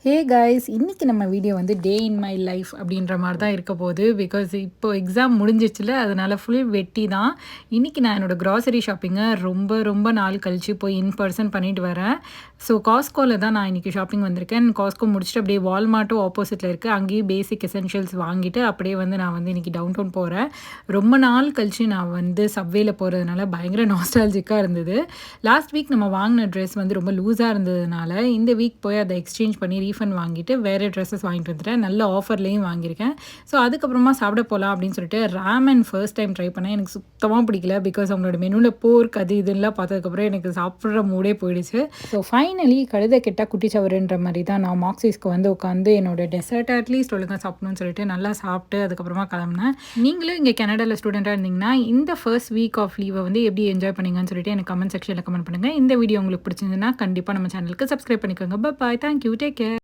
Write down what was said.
Hey guys, இன்னைக்கு நம்ம video வந்து டே இன் மை லைஃப் அப்படின்ற மாதிரி தான் இருக்க போகுது. பிகாஸ் இப்போ எக்ஸாம் முடிஞ்சிச்சுல, அதனால ஃபுல் வெட்டி தான். இன்னைக்கு நான் என்னோட கிராசரி ஷாப்பிங்கை ரொம்ப ரொம்ப நாள் கழிச்சு போய் இன் பர்சன் பண்ணிட்டு வரேன். ஸோ காஸ்கோவில் தான் நான் இன்றைக்கி ஷாப்பிங் வந்திருக்கேன். காஸ்கோ முடிச்சுட்டு அப்படியே வால்மார்ட்டும் ஆப்போசிட்டில் இருக்குது. அங்கேயும் பேசிக் எசென்ஷியல்ஸ் வாங்கிட்டு அப்படியே வந்து நான் வந்து இன்றைக்கி டவுன் டவுன் போகிறேன். ரொம்ப நாள் கழிச்சு நான் வந்து சப்வேல போகிறதுனால பயங்கர நாஸ்டாலஜிக்காக இருந்தது. லாஸ்ட் வீக் நம்ம வாங்கின ட்ரெஸ் வந்து ரொம்ப லூஸாக இருந்ததுனால இந்த வீக் போய் அதை எக்ஸ்சேஞ்ச் பண்ணி ரீஃபண்ட் வாங்கிட்டு வேறு ட்ரெஸ்ஸஸ் வாங்கிட்டு வந்துட்டேன். நல்ல ஆஃபர்லேயும் வாங்கியிருக்கேன். ஸோ அதுக்கப்புறமா சாப்பிட போகலாம் அப்படின்னு சொல்லிட்டு ராமன் ஃபர்ஸ்ட் டைம் ட்ரை பண்ணேன். எனக்கு சுத்தமாக பிடிக்கல. பிகாஸ் அவங்களோட மெனுவில் போர்க் அது இதெல்லாம் பார்த்ததுக்கப்புறம் எனக்கு சாப்பிட்ற மூடே போயிடுச்சு. ஸோ ஃபைனலி கழுதை கெட்டால் குட்டி சவருன்ற மாதிரி தான் நான் மார்க்ஸிஸ்க்கு வந்து உட்காந்து என்னோட டெசர்ட் அட்லீஸ்ட் ஒழுங்காக சாப்பிடணும்னு சொல்லிட்டு நல்லா சாப்பிட்டு அதுக்கப்புறமா கிளம்புனேன். நீங்களும் இங்கே கனடாவில் ஸ்டூடெண்ட்டாக இருந்தீங்கன்னா இந்த ஃபர்ஸ்ட் வீக் ஆஃப் லீவை வந்து எப்படி என்ஜாய் பண்ணீங்கன்னு சொல்லிட்டு எனக்கு கமெண்ட் செக்ஷனில் கமெண்ட் பண்ணுங்கள். இந்த வீடியோ உங்களுக்கு பிடிச்சிருந்ததுன்னா கண்டிப்பாக நம்ம சேனலுக்கு சப்ஸ்கிரைப் பண்ணிக்கோங்க. பாய், தேங்க்யூ, டேக் கேர்.